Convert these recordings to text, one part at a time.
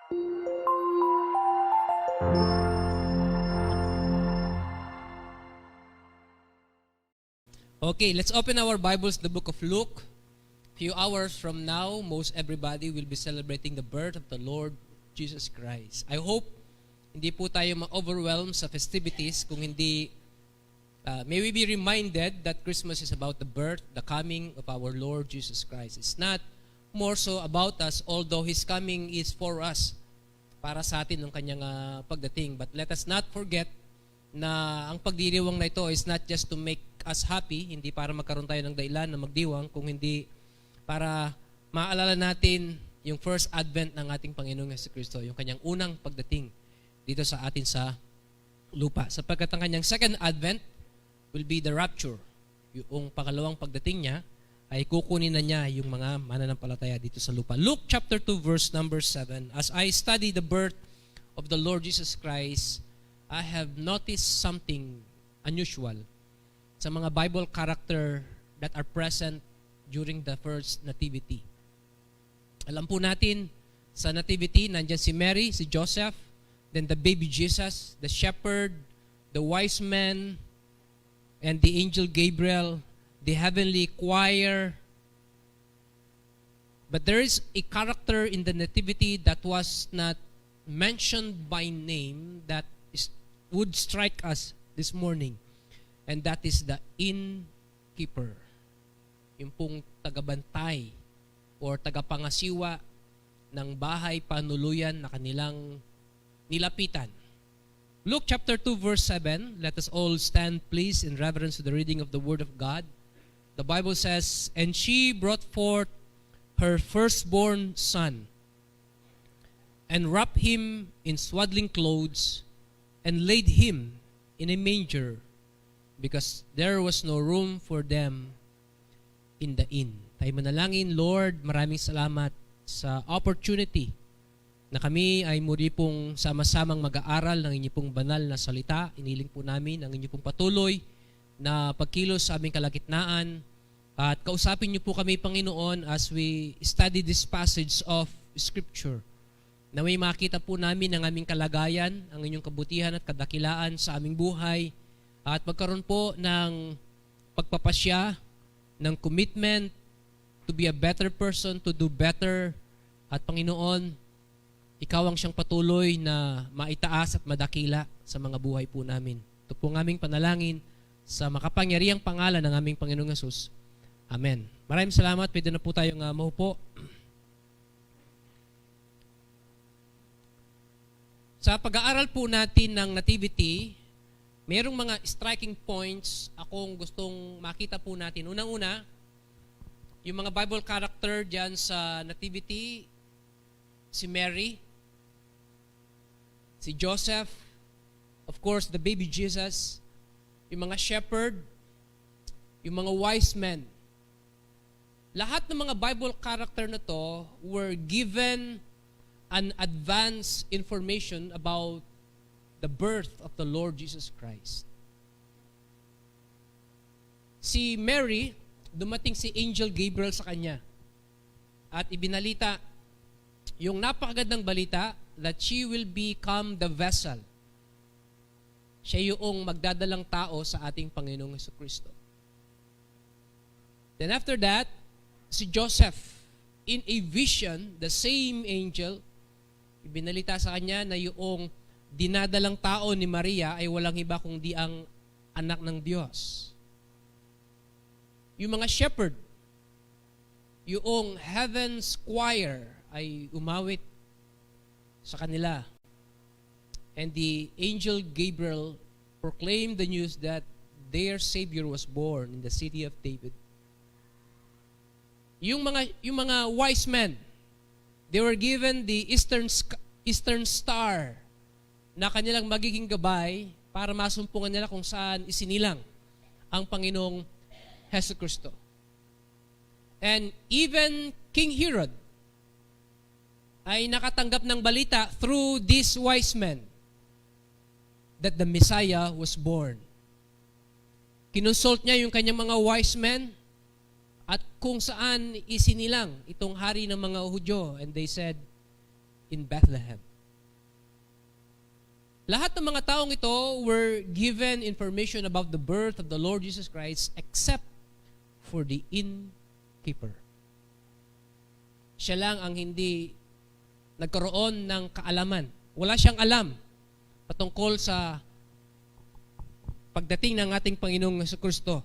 Okay, let's open our Bibles, the book of Luke. Few hours from now, most everybody will be celebrating the birth of the Lord Jesus Christ. I hope hindi po tayo ma-overwhelm sa festivities kung hindi, may we be reminded that Christmas is about the birth, the coming of our Lord Jesus Christ. It's not more so about us, although His coming is for us, para sa atin ng kanyang pagdating. But let us not forget na ang pagdiriwang na ito is not just to make us happy, hindi para magkaroon tayo ng dahilan na magdiwang, kung hindi para maalala natin yung first advent ng ating Panginoong Jesucristo, yung kanyang unang pagdating dito sa atin sa lupa. Sapagkat ang kanyang second advent will be the rapture. Yung pangalawang pagdating niya ay kukunin na niya yung mga mananampalataya dito sa lupa. Luke chapter 2 verse number 7. As I study the birth of the Lord Jesus Christ, I have noticed something unusual sa mga Bible character that are present during the first nativity. Alam po natin, sa nativity, nandyan si Mary, si Joseph, then the baby Jesus, the shepherd, the wise men, and the angel Gabriel, the heavenly choir. But there is a character in the nativity that was not mentioned by name that would strike us this morning. And that is the innkeeper. Yung pong tagabantay or tagapangasiwa ng bahay panuluyan na kanilang nilapitan. Luke chapter 2 verse 7. Let us all stand please in reverence to the reading of the Word of God. The Bible says, "And she brought forth her firstborn son, and wrapped him in swaddling clothes, and laid him in a manger, because there was no room for them in the inn." Tayo manalangin. Lord, maraming salamat sa opportunity na kami ay muli pong sama-samang mag-aaral ng inyong pong banal na salita. Iniling po namin ang inyong pong patuloy na pagkilos sa aming kalagitnaan. At kausapin niyo po kami, Panginoon, as we study this passage of Scripture. Na may makita po namin ang aming kalagayan, ang inyong kabutihan at kadakilaan sa aming buhay. At magkaroon po ng pagpapasya, ng commitment to be a better person, to do better. At Panginoon, Ikaw ang siyang patuloy na maitaas at madakila sa mga buhay po namin. Ito po ang aming panalangin sa makapangyarihang pangalan ng aming Panginoong Hesus. Amen. Maraming salamat. Pwede na po tayong mahupo. Sa pag-aaral po natin ng nativity, mayroong mga striking points akong gustong makita po natin. Unang-una, yung mga Bible character dyan sa nativity, si Mary, si Joseph, of course, the baby Jesus, yung mga shepherd, yung mga wise men. Lahat ng mga Bible character na to were given an advance information about the birth of the Lord Jesus Christ. Si Mary, dumating si Angel Gabriel sa kanya at ibinalita yung napakagandang balita that she will become the vessel. Siya yung magdadalang tao sa ating Panginoong Jesucristo. Then after that, si Joseph, in a vision, the same angel, ibinalita sa kanya na yung dinadalang tao ni Maria ay walang iba kundi ang anak ng Diyos. Yung mga shepherd, yung heaven's choir ay umawit sa kanila. And the angel Gabriel proclaimed the news that their Savior was born in the city of David. Yung mga wise men, they were given the eastern star na kanilang magiging gabay para masumpungan nila kung saan isinilang ang Panginoong Jesucristo. And even King Herod ay nakatanggap ng balita through these wise men that the Messiah was born. Kinonsult niya yung kanyang mga wise men at kung saan isinilang itong hari ng mga Hudyo. And they said, in Bethlehem. Lahat ng mga taong ito were given information about the birth of the Lord Jesus Christ except for the innkeeper. Siya lang ang hindi nagkaroon ng kaalaman. Wala siyang alam patungkol sa pagdating ng ating Panginoong Jesucristo.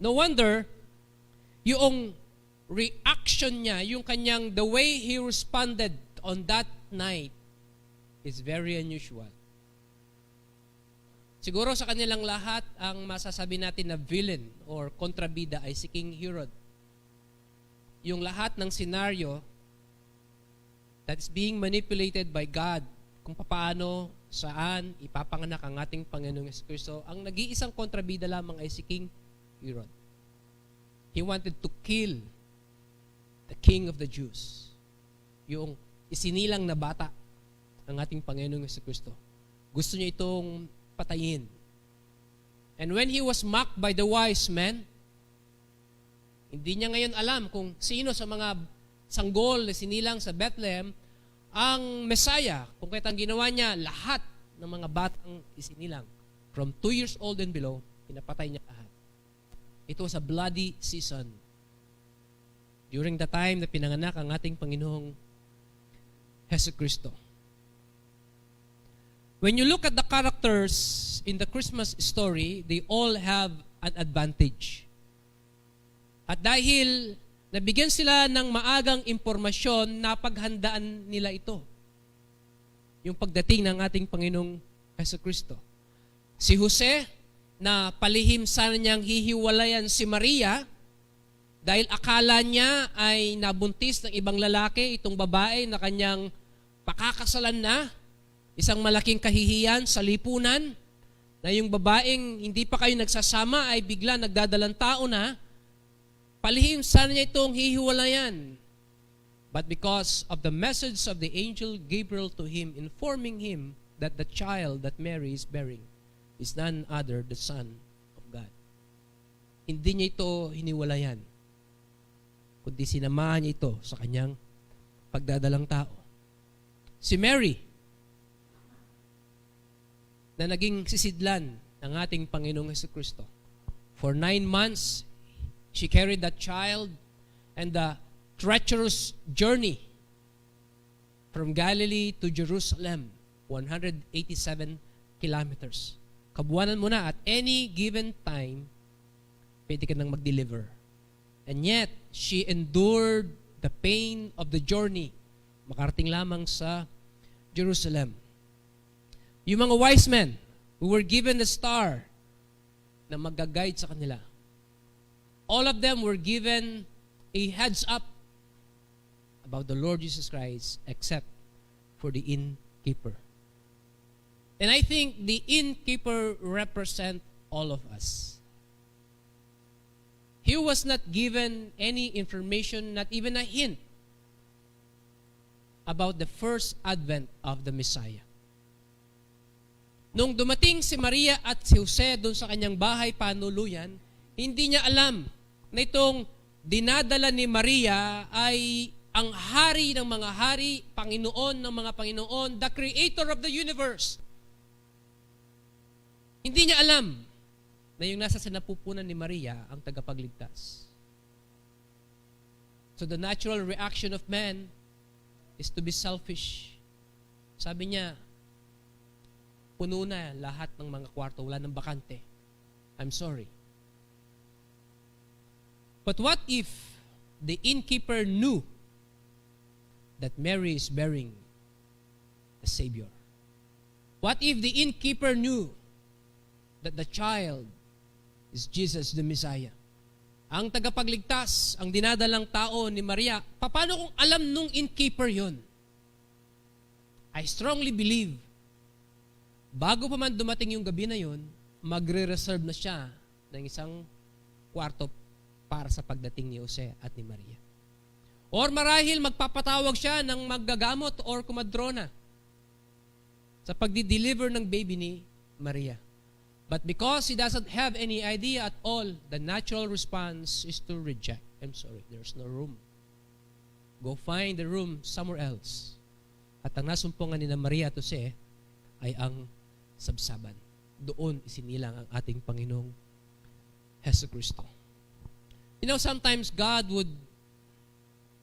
No wonder, yung reaction niya, yung kanyang, the way he responded on that night is very unusual. Siguro sa kanilang lahat, ang masasabi natin na villain or kontrabida ay si King Herod. Yung lahat ng senaryo that is being manipulated by God kung paano, saan ipapanganak ang ating Panginoong Jesucristo, ang nag-iisang kontrabida lamang ay si King Herod. He wanted to kill the King of the Jews. Yung isinilang na bata ang ating Panginoong Jesucristo. Gusto niya itong patayin. And when he was mocked by the wise men, hindi niya ngayon alam kung sino sa mga sanggol na sinilang sa Bethlehem ang Messiah. Kung kaya't ang ginawa niya, lahat ng mga batang isinilang, from 2 years old and below, pinapatay niya lahat. It was a bloody season. During the time na pinanganak ang ating Panginoong Jesucristo. When you look at the characters in the Christmas story, they all have an advantage. At dahil nabigyan sila ng maagang impormasyon, napaghandaan nila ito. Yung pagdating ng ating Panginoong Jesucristo. Si Jose, na palihim sana niyang hihiwalayan si Maria, dahil akala niya ay nabuntis ng ibang lalaki, itong babae na kanyang pakakasalan na, isang malaking kahihiyan sa lipunan, na yung babaeng hindi pa kayo nagsasama ay bigla nagdadalang tao na, palihim sana niya itong hihiwalayan. But because of the message of the angel Gabriel to him, informing him that the child that Mary is bearing is none other the Son of God. Hindi niya ito hiniwalayan, kundi sinamahan niya ito sa kanyang pagdadalang tao. Si Mary, na naging sisidlan ng ating Panginoong Jesucristo. For 9 months, she carried that child, and the treacherous journey from Galilee to Jerusalem, 187 kilometers. Kabuwanan mo na, at any given time, pwede ka nang mag-deliver. And yet, she endured the pain of the journey, makarating lamang sa Jerusalem. Yung mga wise men who were given the star na mag-guide sa kanila, all of them were given a heads up about the Lord Jesus Christ except for the innkeeper. And I think the innkeeper represent all of us. He was not given any information, not even a hint, about the first advent of the Messiah. Nung dumating si Maria at si Jose doon sa kanyang bahay panuluyan, hindi niya alam na itong dinadala ni Maria ay ang hari ng mga hari, Panginoon ng mga Panginoon, the creator of the universe. Hindi niya alam na yung nasa sinapupunan ni Maria ang tagapagligtas. So the natural reaction of man is to be selfish. Sabi niya, puno na lahat ng mga kwarto, wala nang bakante. I'm sorry. But what if the innkeeper knew that Mary is bearing a Savior? What if the innkeeper knew that the child is Jesus the Messiah? Ang tagapagligtas, ang dinadalang tao ni Maria, paano kung alam nung innkeeper yon? I strongly believe, bago pa man dumating yung gabi na yon, magre-reserve na siya ng isang kwarto para sa pagdating ni Jose at ni Maria. Or marahil magpapatawag siya ng maggagamot or kumadrona sa pagdi-deliver ng baby ni Maria. But because he doesn't have any idea at all, the natural response is to reject. I'm sorry, there's no room. Go find the room somewhere else. At ang nasumpungan ni na Maria at Jose ay ang sabsaban. Doon isinilang ang ating Panginoong Hesukristo. You know, sometimes God would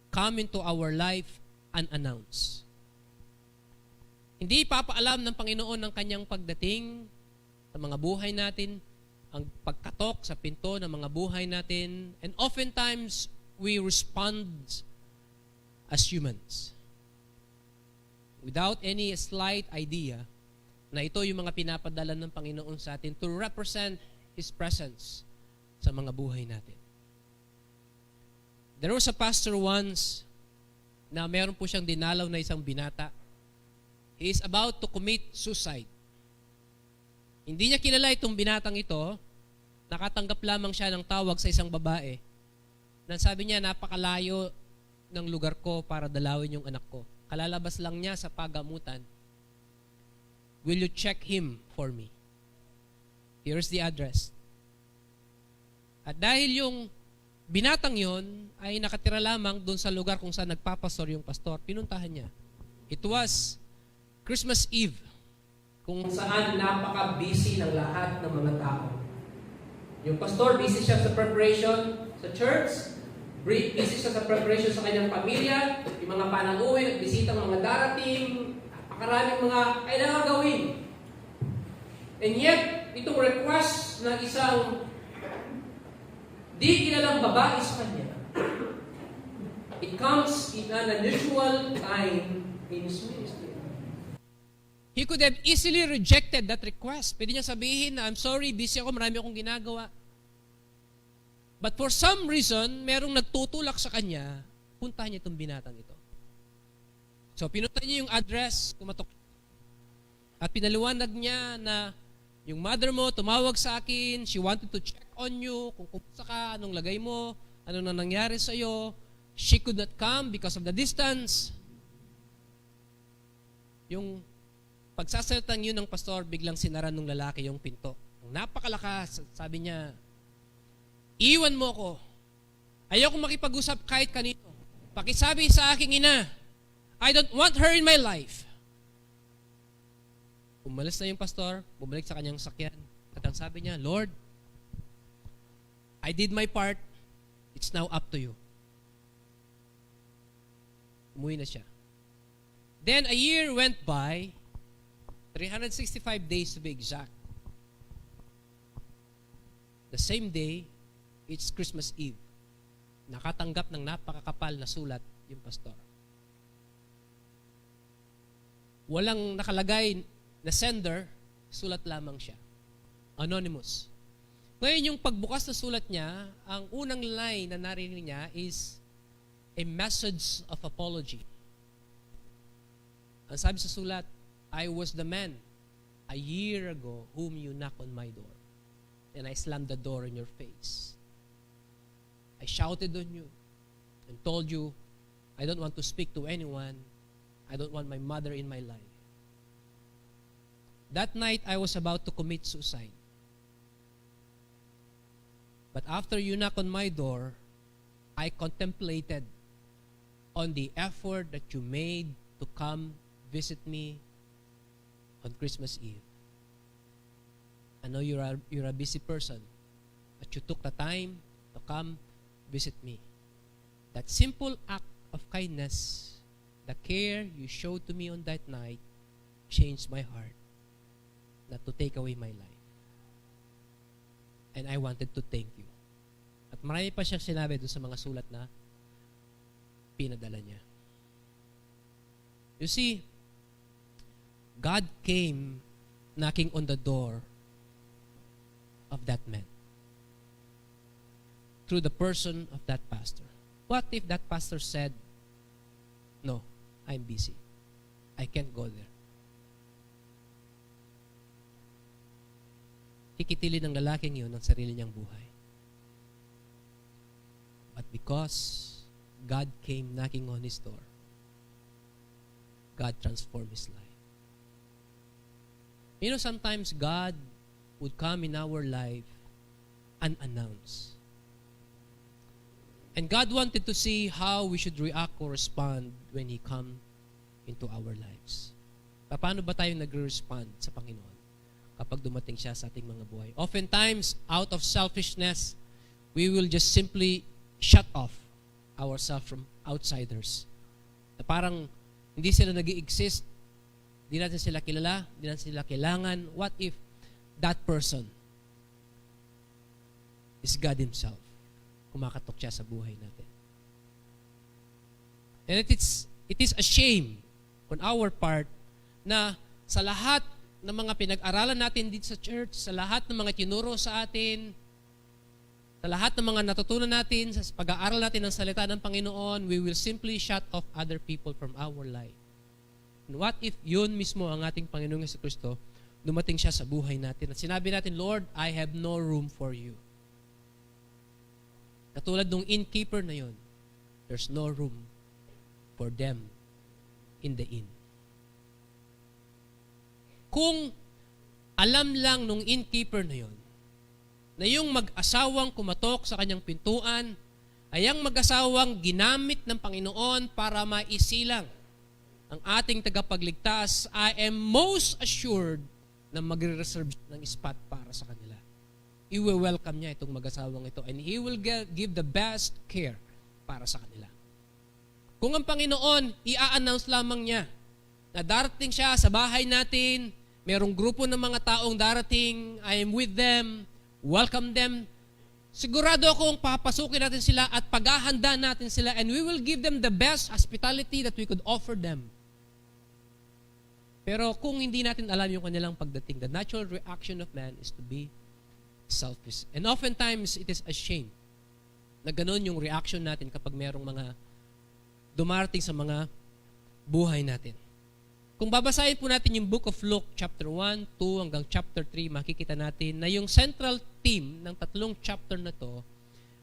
come into our life unannounced. Hindi papaalam ng Panginoon ng kanyang pagdating sa mga buhay natin, ang pagkatok sa pinto ng mga buhay natin, and oftentimes we respond as humans without any slight idea na ito yung mga pinapadala ng Panginoon sa atin to represent His presence sa mga buhay natin. There was a pastor once na meron po siyang dinalaw na isang binata. He is about to commit suicide. Hindi niya kilala itong binatang ito. Nakatanggap lamang siya ng tawag sa isang babae na sabi niya, napakalayo ng lugar ko para dalawin yung anak ko. Kalalabas lang niya sa pagamutan. Will you check him for me? Here's the address. At dahil yung binatang yon ay nakatira lamang doon sa lugar kung saan nagpapastor yung pastor, pinuntahan niya. It was Christmas Eve, kung saan napaka-busy ng lahat ng mga tao. Yung pastor, busy siya sa preparation sa church, busy siya sa preparation sa kanyang pamilya, yung mga panang-uwi, bisita ng mga darating, napakaraming mga kailangan gawin. And yet, itong request ng isang di kilalang babae sa kanya, it comes in an unusual time in his ministry. He could have easily rejected that request. Pwede niya sabihin na, I'm sorry, busy ako, marami akong ginagawa. But for some reason, merong nagtutulak sa kanya, puntahan niya itong binatang ito. So, pinunta niya yung address, kumatok. At pinaliwanag niya na yung mother mo tumawag sa akin, she wanted to check on you, kung kumusta ka, anong lagay mo, ano na nangyari sa iyo. She could not come because of the distance. Yung pagsasalitang yun ng pastor, biglang sinara ng lalaki yung pinto. Ang napakalakas, sabi niya, iwan mo ko. Ayoko makipag-usap kahit kanino. Pakisabi sa aking ina, I don't want her in my life. Umalis na yung pastor, bumalik sa kanyang sakyan. At ang sabi niya, Lord, I did my part. It's now up to you. Umuwi na siya. Then a year went by, 365 days to be exact. The same day, it's Christmas Eve. Nakatanggap ng napakakapal na sulat yung pastor. Walang nakalagay na sender, sulat lamang siya. Anonymous. Ngayon yung pagbukas na sulat niya, ang unang line na narinig niya is a message of apology. Ang sabi sa sulat, I was the man a year ago whom you knocked on my door. And I slammed the door in your face. I shouted on you and told you, I don't want to speak to anyone. I don't want my mother in my life. That night, I was about to commit suicide. But after you knocked on my door, I contemplated on the effort that you made to come visit me on Christmas Eve. I know you're a busy person, but you took the time to come visit me. That simple act of kindness, the care you showed to me on that night, changed my heart, not to take away my life. And I wanted to thank you. At marami pa siyang sinabi doon sa mga sulat na pinadala niya. You see, God came knocking on the door of that man through the person of that pastor. What if that pastor said, no, I'm busy. I can't go there. Kikitilin ng lalaking yun ang sarili niyang buhay. But because God came knocking on his door, God transformed his life. You know, sometimes God would come in our life unannounced. And God wanted to see how we should react or respond when He come into our lives. Paano ba tayo nag-respond sa Panginoon kapag dumating siya sa ating mga buhay? Oftentimes, out of selfishness, we will just simply shut off ourselves from outsiders. Na parang hindi sila nag-i-exist, hindi natin sila kilala, hindi natin sila kailangan. What if that person is God Himself? Kumakatok siya sa buhay natin. And it is a shame on our part na sa lahat ng mga pinag-aralan natin dito sa church, sa lahat ng mga tinuro sa atin, sa lahat ng mga natutunan natin, sa pag-aaral natin ng salita ng Panginoon, we will simply shut off other people from our life. And what if yun mismo ang ating Panginoong Jesucristo, dumating siya sa buhay natin at sinabi natin, Lord, I have no room for you. Katulad nung innkeeper na yun, there's no room for them in the inn. Kung alam lang nung innkeeper na yun, na yung mag-asawang kumatok sa kanyang pintuan, ay ang mag-asawang ginamit ng Panginoon para maisilang ang ating tagapagligtas, I am most assured na magre-reserve ng spot para sa kanila. I-welcome niya itong mag-asawang ito and He will give the best care para sa kanila. Kung ang Panginoon, i-announce lamang niya na darating siya sa bahay natin, merong grupo ng mga taong darating, I am with them, welcome them, sigurado akong papasukin natin sila at paghahanda natin sila and we will give them the best hospitality that we could offer them. Pero kung hindi natin alam yung kanilang pagdating, the natural reaction of man is to be selfish. And oftentimes, it is a shame na ganun yung reaction natin kapag merong mga dumarating sa mga buhay natin. Kung babasahin po natin yung Book of Luke, chapter 1, 2, hanggang chapter 3, makikita natin na yung central theme ng tatlong chapter na to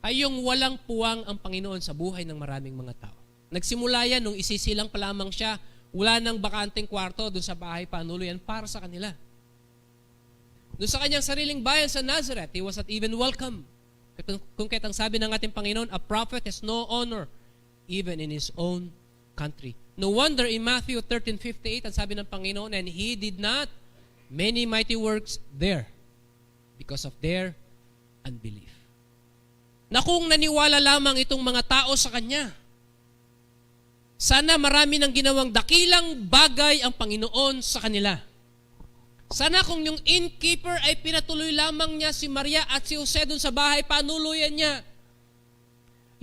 ay yung walang puwang ang Panginoon sa buhay ng maraming mga tao. Nagsimula yan nung isisilang pa lamang siya, wala nang bakanteng kwarto doon sa bahay panuluyan para sa kanila. Doon sa kanyang sariling bayan sa Nazareth, he was not even welcome. Kung kahit ang sabi ng ating Panginoon, a prophet has no honor even in his own country. No wonder in Matthew 13:58, ang sabi ng Panginoon, and He did not many mighty works there because of their unbelief. Na kung naniwala lamang itong mga tao sa Kanya, sana marami ng ginawang dakilang bagay ang Panginoon sa kanila. Sana kung yung innkeeper ay pinatuloy lamang niya si Maria at si Jose dun sa bahay panuluyan niya.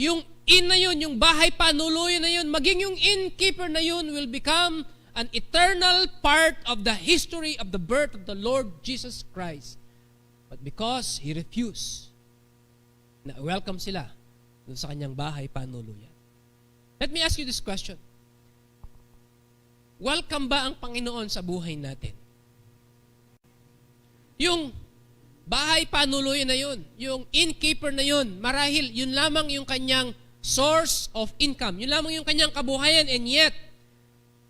Yung inn na yun, yung bahay panuluyan na yun, maging yung innkeeper na yun will become an eternal part of the history of the birth of the Lord Jesus Christ. But because He refused na welcome sila dun sa kanyang bahay panuluyan. Let me ask you this question. Welcome ba ang Panginoon sa buhay natin? Yung bahay panuluyan na yun, yung innkeeper na yun, marahil yun lamang yung kanyang source of income, yun lamang yung kanyang kabuhayan, and yet,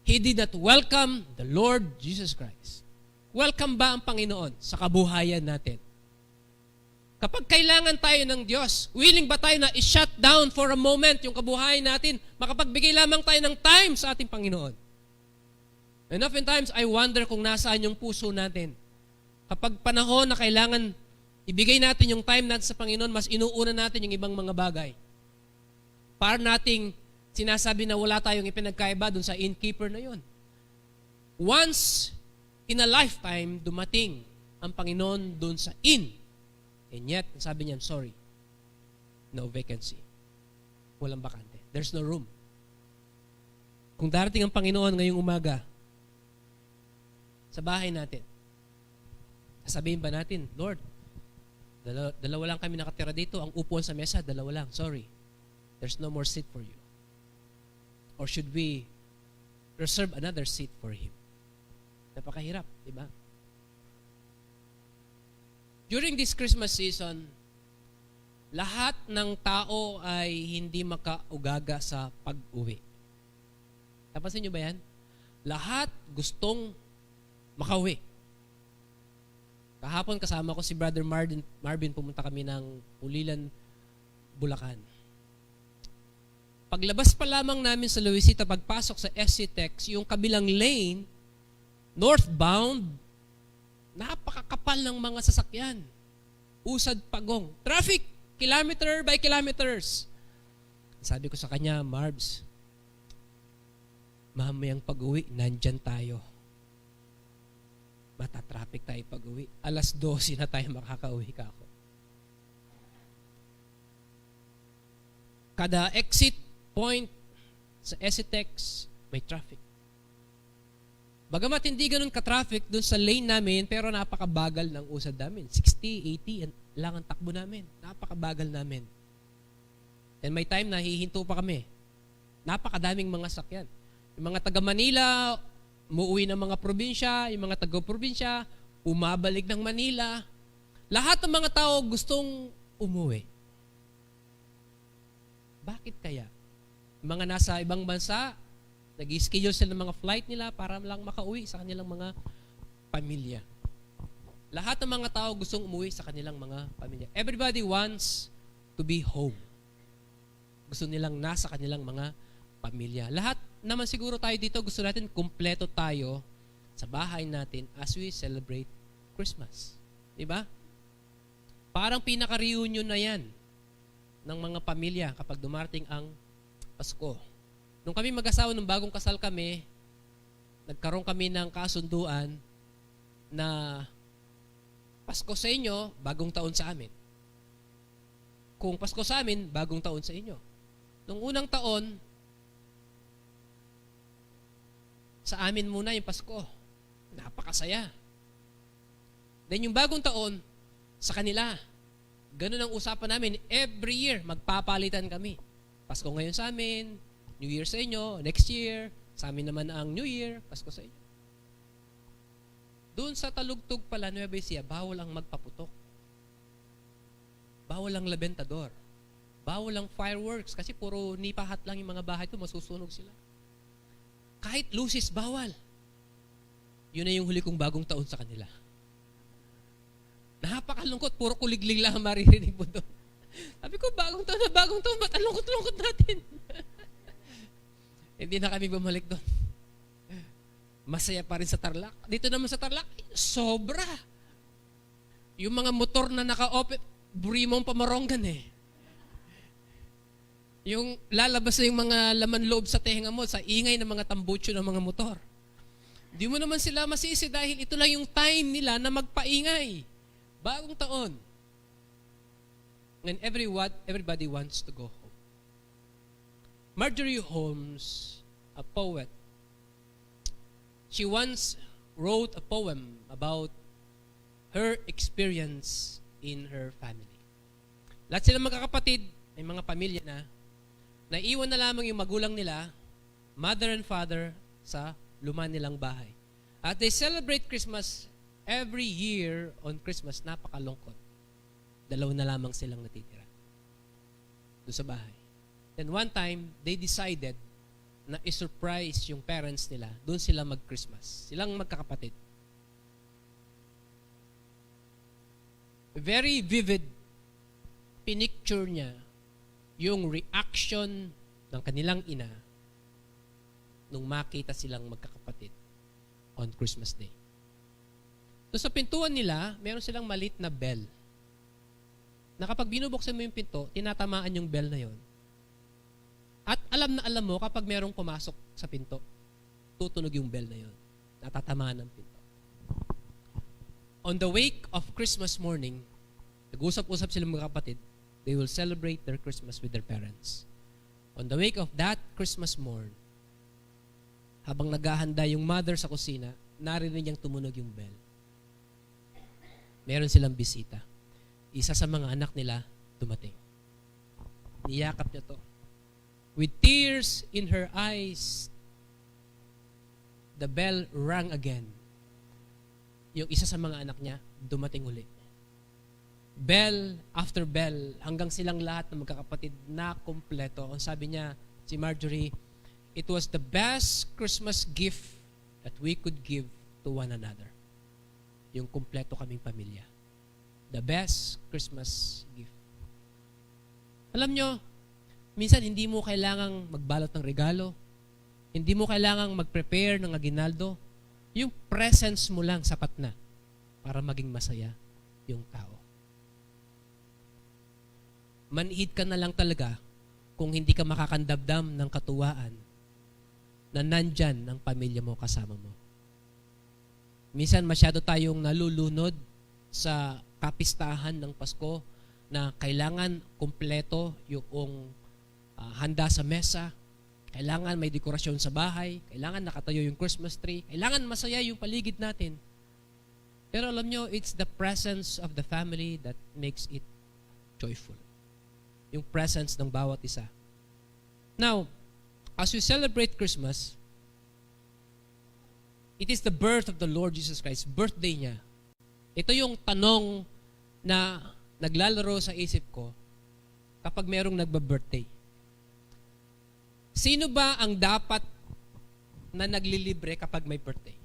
he did not welcome the Lord Jesus Christ. Welcome ba ang Panginoon sa kabuhayan natin? Kapag kailangan tayo ng Diyos, willing ba tayo na i-shut down for a moment yung kabuhayan natin, makapagbigay lamang tayo ng time sa ating Panginoon? And oftentimes, I wonder kung nasaan yung puso natin. Kapag panahon na kailangan ibigay natin yung time natin sa Panginoon, mas inuuna natin yung ibang mga bagay. Para nating sinasabi na wala tayong ipinagkaiba dun sa innkeeper na yun. Once in a lifetime, dumating ang Panginoon dun sa inn. And yet, sabi niya, sorry, no vacancy. Walang bakante. There's no room. Kung darating ang Panginoon ngayong umaga, sa bahay natin, sasabihin ba natin, Lord, dalawa lang kami nakatira dito, ang upuan sa mesa, dalawa lang, sorry, there's no more seat for you. Or should we reserve another seat for Him? Napakahirap, di ba? During this Christmas season, lahat ng tao ay hindi makaugaga sa pag-uwi. Napansin niyo ba yan? Lahat gustong makauwi. Kahapon kasama ko si Brother Marvin, pumunta kami ng Ulilan, Bulacan. Paglabas pa lamang namin sa Luisita, pagpasok sa SCTEX, yung kabilang lane, northbound, napakakapal ng mga sasakyan. Usad pagong. Traffic, kilometer by kilometers. Sabi ko sa kanya, Marbs, mamayang pag-uwi, nandyan tayo. Matatraffic tayo pag-uwi. 12:00 na tayo makakauwi ka ako. Kada exit point sa SCTEX, may traffic. Bagamat hindi ganun ka-traffic dun sa lane namin, pero napakabagal ng usad namin. 60, 80 lang ang takbo namin. Napakabagal namin. And may time na hihinto pa kami. Napakadaming mga sakyan. Yung mga taga Manila, umuwi ng mga probinsya, yung mga taga-probinsya, umabalik ng Manila. Lahat ng mga tao gustong umuwi. Bakit kaya? Yung mga nasa ibang bansa, nag-schedule sila ng mga flight nila para lang makauwi sa kanilang mga pamilya. Lahat ng mga tao gustong umuwi sa kanilang mga pamilya. Everybody wants to be home. Gusto nilang nasa kanilang mga pamilya. Lahat naman siguro tayo dito, gusto natin kumpleto tayo sa bahay natin as we celebrate Christmas. Diba? Parang pinaka-reunion na yan ng mga pamilya kapag dumarating ang Pasko. Nung kami mag-asawa, nung bagong kasal kami, nagkaroon kami ng kasunduan na Pasko sa inyo, bagong taon sa amin. Kung Pasko sa amin, bagong taon sa inyo. Nung unang taon, sa amin muna yung Pasko. Napakasaya. Then yung bagong taon, sa kanila. Ganun ang usapan namin. Every year, magpapalitan kami. Pasko ngayon sa amin, New Year sa inyo, next year, sa amin naman ang New Year, Pasko sa inyo. Doon sa talugtog pala, Nueva Ecija, bawal ang magpaputok. Bawal ang labentador. Bawal ang fireworks kasi puro nipahat lang yung mga bahay ito, masusunog sila. Kahit lusis, bawal. Yun na yung huli kong bagong taon sa kanila. Napakalungkot, puro kuliglig lang maririnig mo doon. Sabi ko, bagong taon, ba't ang lungkot-lungkot natin? Hindi na kami bumalik doon. Masaya pa rin sa Tarlac. Dito naman sa Tarlac, sobra. Yung mga motor na naka-open, burimong pamarongan eh. Yung lalabas na yung mga laman loob sa tenga mo, sa ingay ng mga tambutso ng mga motor. Di mo naman sila masisi dahil ito lang yung time nila na magpaingay. Bagong taon. And everybody wants to go home. Marjorie Holmes, a poet, she once wrote a poem about her experience in her family. Lahat sila magkakapatid, may mga pamilya na, naiwan na lamang yung magulang nila, mother and father, sa luma nilang bahay. At they celebrate Christmas every year on Christmas, napakalungkot. 2 na lamang silang natitira doon sa bahay. And one time, they decided na i-surprise yung parents nila. Doon sila mag-Christmas. Silang magkakapatid. Very vivid pinicture niya yung reaction ng kanilang ina nung makita silang magkakapatid on Christmas Day. So sa pintuan nila, meron silang maliit na bell. Na kapag binubuksan mo yung pinto, tinatamaan yung bell na yon. At alam na alam mo kapag merong pumasok sa pinto, tutunog yung bell na yon. Natatamaan ng pinto. On the wake of Christmas morning, nag-usap-usap silang mga kapatid, they will celebrate their Christmas with their parents. On the wake of that Christmas morn, habang naghahanda yung mother sa kusina, narinig niyang tumunog yung bell. Meron silang bisita. Isa sa mga anak nila dumating. Niyakap niya to. With tears in her eyes, the bell rang again. Yung isa sa mga anak niya, dumating uli. Bell after bell, hanggang silang lahat ng magkakapatid na kompleto. Ang sabi niya, si Marjorie, it was the best Christmas gift that we could give to one another. Yung kompleto kaming pamilya. The best Christmas gift. Alam nyo, Minsan, hindi mo kailangang magbalot ng regalo. Hindi mo kailangang mag-prepare ng aginaldo. Yung presence mo lang sapat na para maging masaya yung tao. Manhid ka na lang talaga kung hindi ka makakandamdam ng katuwaan na nandyan ang pamilya mo kasama mo. Minsan masyado tayong nalulunod sa kapistahan ng Pasko na kailangan kumpleto yung handa sa mesa, kailangan may dekorasyon sa bahay, kailangan nakatayo yung Christmas tree, kailangan masaya yung paligid natin. Pero alam nyo, it's the presence of the family that makes it joyful. Yung presence ng bawat isa. Now, as we celebrate Christmas, it is the birth of the Lord Jesus Christ, birthday niya. Ito yung tanong na naglalaro sa isip ko kapag merong nagba-birthday. Sino ba ang dapat na naglilibre kapag may birthday?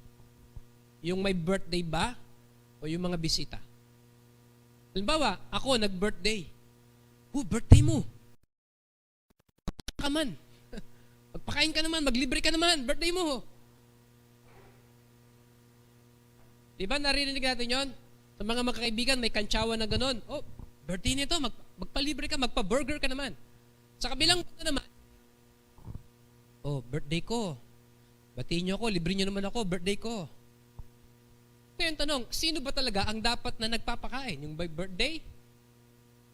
Yung may birthday ba o yung mga bisita? Halimbawa, ako nag-birthday. Birthday mo. Ka man. Magpakain ka naman, maglibre ka naman, birthday mo. Diba narinig natin yon? Sa mga magkakaibigan, may kantsawa na gano'n. Birthday nito, magpalibre ka, magpa-burger ka naman. Sa kabilang naman, birthday ko. Batiin niyo ako, libre niyo naman ako, birthday ko. Ngayon tanong, sino ba talaga ang dapat na nagpapakain? Yung by birthday?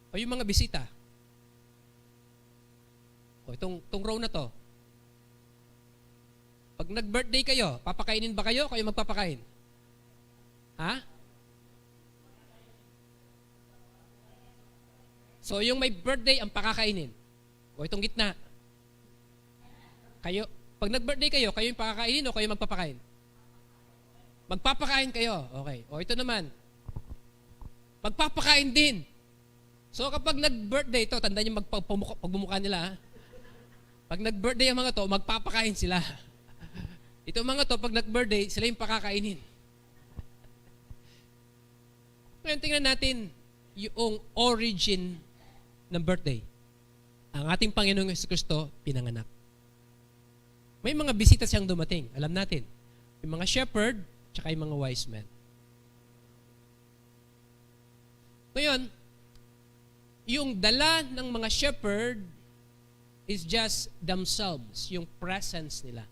O yung mga bisita? Itong row na to. Pag nag-birthday kayo, papakainin ba kayo? Kayo magpapakain? Ha? So yung may birthday ang pakakainin. O itong gitna. Kayo, pag nag-birthday kayo, kayo yung pakakainin o kayo magpapakain? Magpapakain kayo. Okay. O ito naman. Magpapakain din. So kapag nag-birthday to, tandaan niyo pagbumukha nila. Ha? Pag nag-birthday ang mga to, magpapakain sila. Ito mga to, pag nag-birthday, sila yung pakakainin. Ngayon tingnan natin yung origin ng birthday. Ang ating Panginoong Jesucristo pinanganak. May mga bisita siyang dumating. Alam natin. Yung mga shepherd, tsaka yung mga wise men. Ngayon, yung dala ng mga shepherd is just themselves, yung presence nila.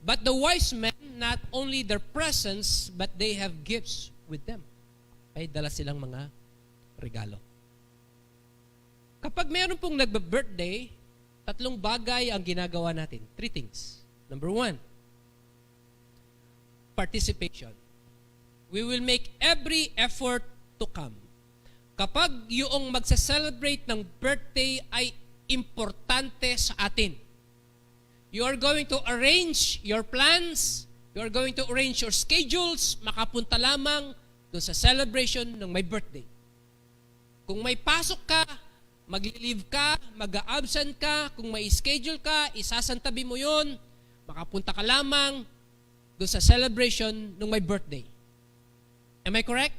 But the wise men, not only their presence, but they have gifts with them. Ay dala silang mga regalo. Kapag mayroon pong nagba-birthday, 3 bagay ang ginagawa natin. 3 things. Number 1, participation. We will make every effort to come. Kapag yung magsa-celebrate ng birthday ay importante sa atin, you are going to arrange your plans, you are going to arrange your schedules, makapunta lamang doon sa celebration ng may birthday. Kung may pasok ka, magli-leave ka, mag-a-absent ka, kung may schedule ka, isasantabi mo yun, makapunta ka lamang doon sa celebration ng may birthday. Am I correct?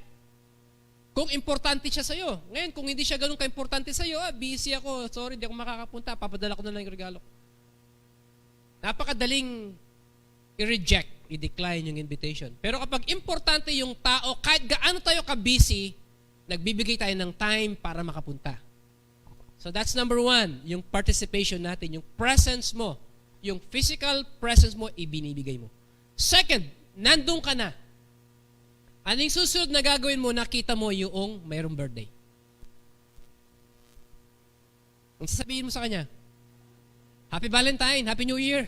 Kung importante siya sa'yo. Ngayon, kung hindi siya ganun ka-importante sa'yo, busy ako, sorry, hindi ako makakapunta, papadala ko na lang yung regalo. Napakadaling i-reject, i-decline yung invitation. Pero kapag importante yung tao, kahit gaano tayo ka-busy, nagbibigay tayo ng time para makapunta. So that's number 1, yung participation natin, yung presence mo, yung physical presence mo, ibinibigay mo. Second, nandun ka na. Anong susunod na gagawin mo, nakita mo yung mayroong birthday? Ang sasabihin mo sa kanya, Happy Valentine, Happy New Year.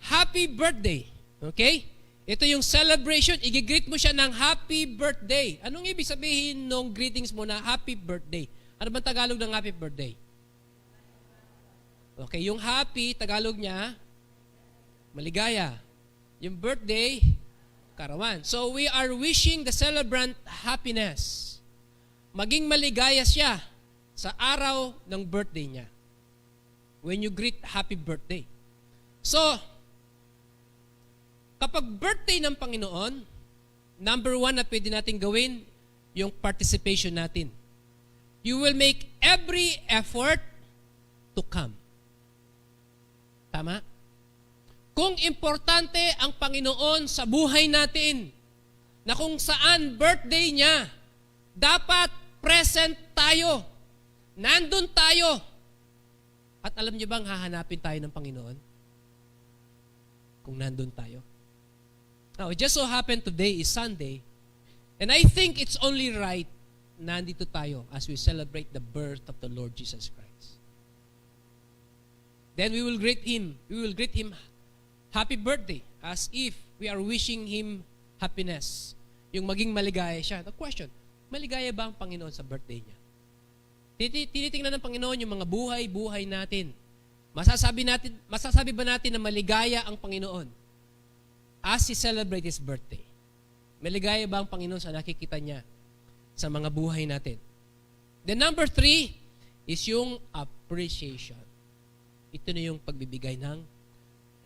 Happy birthday. Okay? Ito yung celebration, i-greet mo siya ng happy birthday. Anong ibig sabihin nung greetings mo na happy birthday? Ano bang Tagalog ng happy birthday? Okay, yung happy, Tagalog niya, maligaya. Yung birthday, karawan. So we are wishing the celebrant happiness. Maging maligaya siya sa araw ng birthday niya. When you greet happy birthday. So, kapag birthday ng Panginoon, number 1 na pwede natin gawin, yung participation natin. You will make every effort to come. Tama? Kung importante ang Panginoon sa buhay natin, na kung saan birthday niya, dapat present tayo. Nandun tayo. At alam niyo bang hahanapin tayo ng Panginoon? Kung nandun tayo. Now, it just so happened today is Sunday, and I think it's only right na nandito tayo as we celebrate the birth of the Lord Jesus Christ. Then we will greet Him. We will greet Him happy birthday as if we are wishing Him happiness. Yung maging maligaya siya. The question, maligaya ba ang Panginoon sa birthday niya? Tinitingnan ng Panginoon yung mga buhay natin. Masasabi ba natin na maligaya ang Panginoon as He celebrate His birthday? Maligaya ba ang Panginoon sa nakikita niya sa mga buhay natin? The number 3 is yung appreciation. Ito na yung pagbibigay ng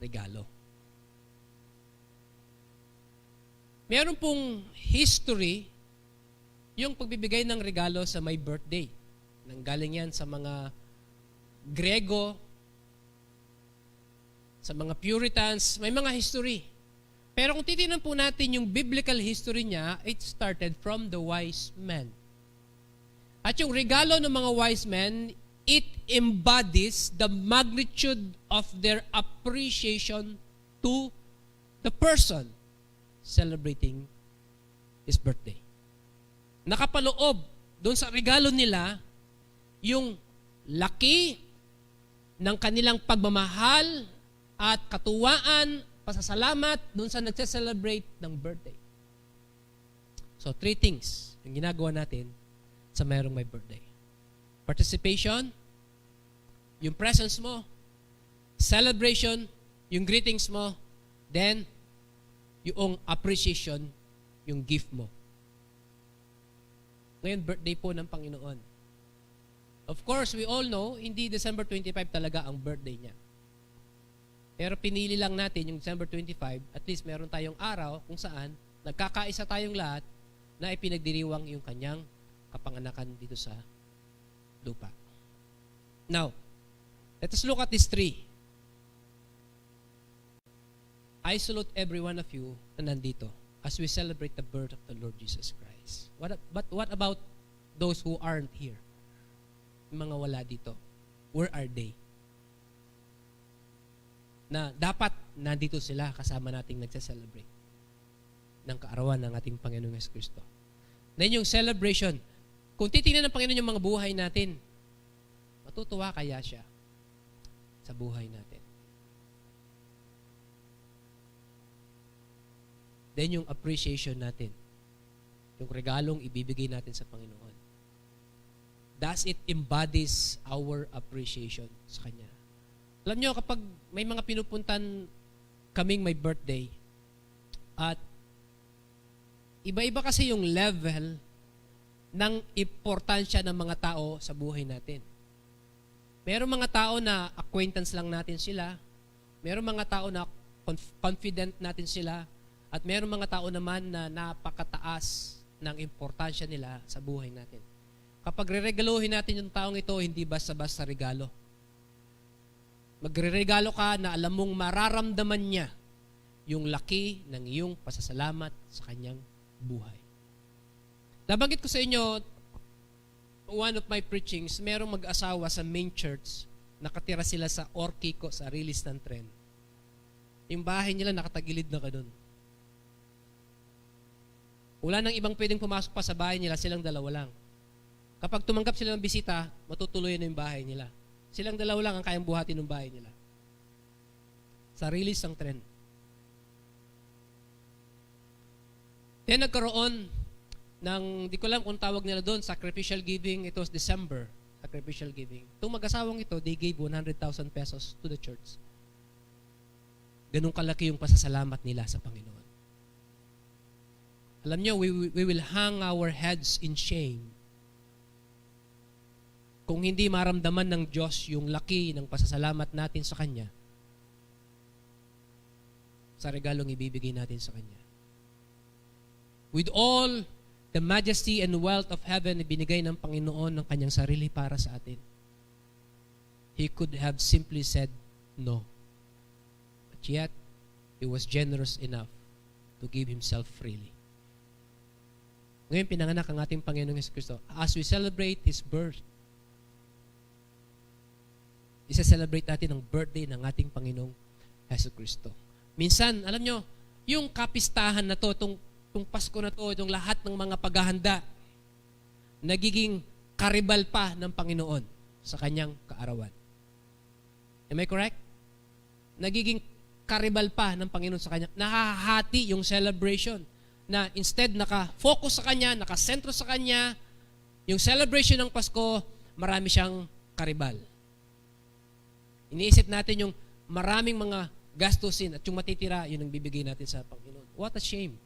regalo. Meron pong history yung pagbibigay ng regalo sa my birthday. Nanggaling yan sa mga Grego, sa mga Puritans, may mga history. Pero kung titignan po natin yung biblical history niya, it started from the wise men. At yung regalo ng mga wise men, it embodies the magnitude of their appreciation to the person celebrating his birthday. Nakapaloob doon sa regalo nila yung laki ng kanilang pagmamahal at katuwaan, pasasalamat doon sa nagse-celebrate ng birthday. So, 3 things yung ginagawa natin sa mayroong may birthday. Participation, yung presence mo, celebration, yung greetings mo, then yung appreciation, yung gift mo. Ngayon, birthday po ng Panginoon. Of course, we all know, hindi December 25 talaga ang birthday niya. Pero pinili lang natin yung December 25, at least meron tayong araw kung saan nagkakaisa tayong lahat na ipinagdiriwang yung kanyang kapanganakan dito sa lupa. Now, let us look at these 3. I salute every one of you na nandito as we celebrate the birth of the Lord Jesus Christ. But what about those who aren't here? Yung mga wala dito. Where are they? Na dapat nandito sila kasama nating nagse-celebrate ng kaarawan ng ating Panginoong Jesucristo. Then yung celebration, kung titingnan ng Panginoon yung mga buhay natin, matutuwa kaya siya sa buhay natin. Then yung appreciation natin, yung regalong ibibigay natin sa Panginoon. Thus, it embodies our appreciation sa Kanya. Alam nyo, kapag may mga pinupuntan kaming may birthday, at iba-iba kasi yung level ng importansya ng mga tao sa buhay natin. Merong mga tao na acquaintance lang natin sila, merong mga tao na confident natin sila, at merong mga tao naman na napakataas ng importansya nila sa buhay natin. Kapag re-regaluhin natin yung taong ito, hindi basta-basta regalo. Magre-regalo ka na alam mong mararamdaman niya yung laki ng iyong pasasalamat sa kanyang buhay. Nabanggit ko sa inyo, one of my preachings, merong mag-asawa sa main church, nakatira sila sa Orquico, sa Rilis ng Tren. Yung bahay nila nakatagilid na ka doon. Wala nang ibang pwedeng pumasok pa sa bahay nila, silang dalawa lang. Kapag tumanggap sila ng bisita, matutuloy na yung bahay nila. Silang dalawa lang ang kayang buhatin ng bahay nila. Sa Rilis ng Tren. Then nagkaroon ng, di ko alam kung tawag nila doon, sacrificial giving. It was December, sacrificial giving. Itong mag-asawang ito, they gave 100,000 pesos to the church. Ganun kalaki yung pasasalamat nila sa Panginoon. Alam nyo, we will hang our heads in shame kung hindi maramdaman ng Diyos yung laki ng pasasalamat natin sa Kanya sa regalong ibibigay natin sa Kanya. With all the majesty and wealth of heaven na binigay ng Panginoon ng kanyang sarili para sa atin. He could have simply said no. But yet, He was generous enough to give Himself freely. Ngayon, pinanganak ang ating Panginoong Jesucristo. As we celebrate His birth, isa-celebrate natin ang birthday ng ating Panginoong Jesucristo. Minsan, alam nyo, yung kapistahan na to, itong Pasko na to, itong lahat ng mga paghahanda, nagiging karibal pa ng Panginoon sa kanyang kaarawan. Am I correct? Nagiging karibal pa ng Panginoon sa kanya. Nakahati yung celebration na instead naka-focus sa kanya, nakasentro sa kanya, yung celebration ng Pasko, marami siyang karibal. Iniisip natin yung maraming mga gastusin at yung matitira, yun ang bibigay natin sa Panginoon. What a shame.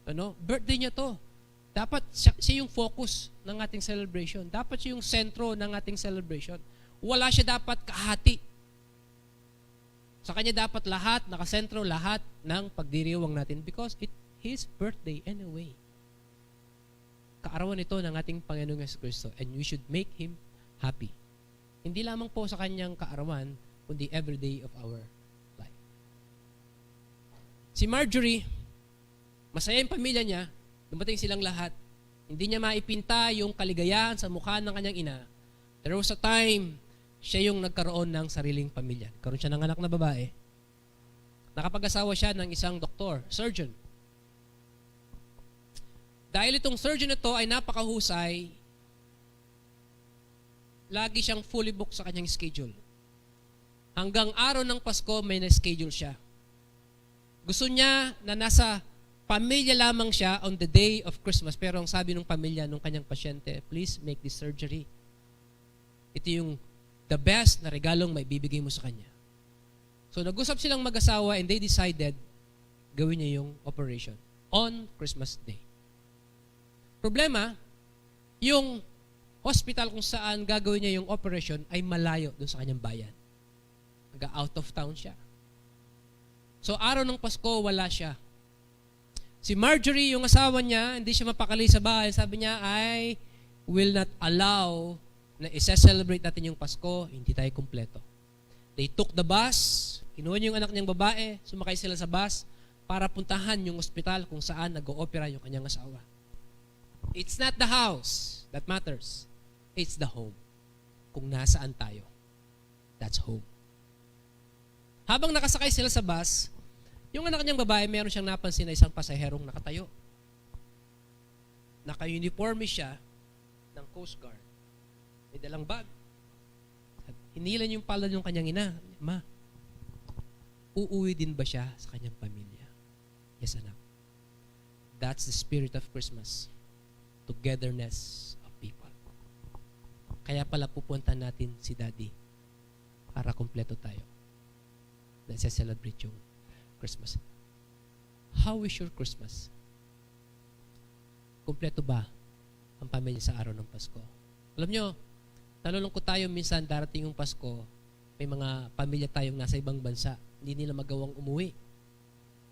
Ano? Birthday niya to. Dapat siya yung focus ng ating celebration. Dapat siya yung sentro ng ating celebration. Wala siya dapat kahati. Sa kanya dapat lahat, nakasentro lahat ng pagdiriwang natin because His birthday anyway. Kaarawan ito ng ating Panginoong Jesucristo and we should make Him happy. Hindi lamang po sa kanyang kaarawan, kundi every day of our life. Si Marjorie, masaya yung pamilya niya, dumating silang lahat. Hindi niya maipinta yung kaligayahan sa mukha ng kanyang ina. There was a time, siya yung nagkaroon ng sariling pamilya. Nagkaroon siya ng anak na babae. Nakapag-asawa siya ng isang doktor, surgeon. Dahil itong surgeon na to ay napakahusay, lagi siyang fully booked sa kanyang schedule. Hanggang araw ng Pasko, may na-schedule siya. Gusto niya na nasa pamilya lamang siya on the day of Christmas. Pero ang sabi ng pamilya ng kanyang pasyente, please make this surgery. Ito yung the best na regalong may bibigay mo sa kanya. So nag-usap silang mag-asawa and they decided gawin niya yung operation on Christmas Day. Problema, yung hospital kung saan gagawin niya yung operation ay malayo doon sa kanyang bayan. Out of town siya. So araw ng Pasko, wala siya. Si Marjorie, yung asawa niya, hindi siya mapakali sa bahay. Sabi niya, I will not allow na isa-celebrate natin yung Pasko, hindi tayo kumpleto. They took the bus, kinuha niya yung anak niyang babae, sumakay sila sa bus para puntahan yung ospital kung saan nag-o-opera yung kanyang asawa. It's not the house that matters. It's the home. Kung nasaan tayo, that's home. Habang nakasakay sila sa bus, yung anak niyang babae, meron siyang napansin na isang pasaherong nakatayo. Naka-uniforme siya ng Coast Guard. May dalang bag. Hinilan yung palad ng kanyang ina. Ma, uuwi din ba siya sa kanyang pamilya? Yes, anak. That's the spirit of Christmas. Togetherness of people. Kaya pala pupunta natin si Daddy para kumpleto tayo. Nasa-celebrate yung Christmas. How is your Christmas? Kumpleto ba ang pamilya sa araw ng Pasko? Alam nyo, nalulungkot tayo minsan darating yung Pasko, may mga pamilya tayong nasa ibang bansa, hindi nila magawang umuwi.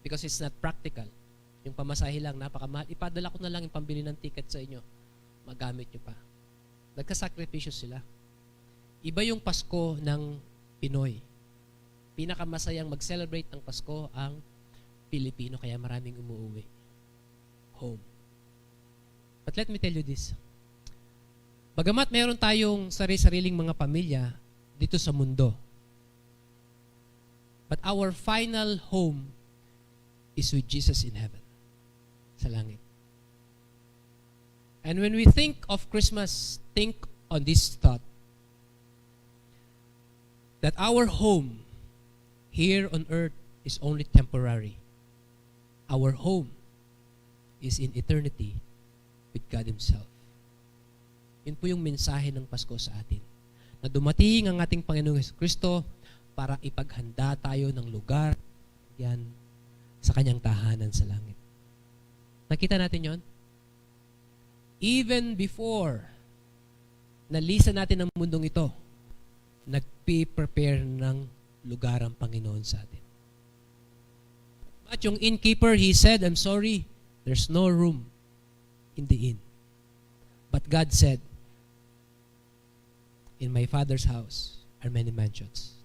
Because it's not practical. Yung pamasahe lang, napakamahal. Ipadala ko na lang yung pambili ng ticket sa inyo. Magamit nyo pa. Nagkasakripisyo sila. Iba yung Pasko ng Pinoy. Pinakamasayang mag-celebrate ng Pasko ang Pilipino, kaya maraming umuwi. Home. But let me tell you this. Bagamat meron tayong sari-sariling mga pamilya dito sa mundo, but our final home is with Jesus in heaven, sa langit. And when we think of Christmas, think on this thought, that our home here on earth is only temporary. Our home is in eternity with God Himself. Yun po yung mensahe ng Pasko sa atin. Na dumating ang ating Panginoong Jesucristo para ipaghanda tayo ng lugar yan sa Kanyang tahanan sa langit. Nakita natin yon? Even before nalisa natin ang mundong ito, nagpe-prepare ng lugar ang Panginoon sa atin. At yung innkeeper, he said, I'm sorry, there's no room in the inn. But God said, in my Father's house are many mansions.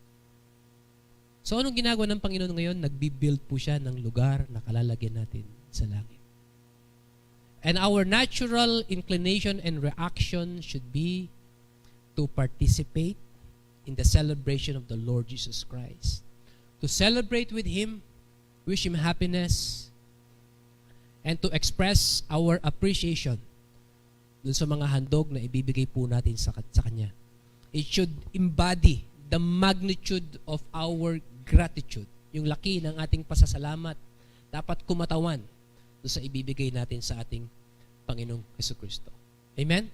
So anong ginagawa ng Panginoon ngayon? Nagbi-build po siya ng lugar na kalalagyan natin sa langit. And our natural inclination and reaction should be to participate in the celebration of the Lord Jesus Christ. To celebrate with Him, wish Him happiness, and to express our appreciation dun sa mga handog na ibibigay po natin sa Kanya. It should embody the magnitude of our gratitude. Yung laki ng ating pasasalamat dapat kumatawan doon sa ibibigay natin sa ating Panginoong Jesucristo. Amen?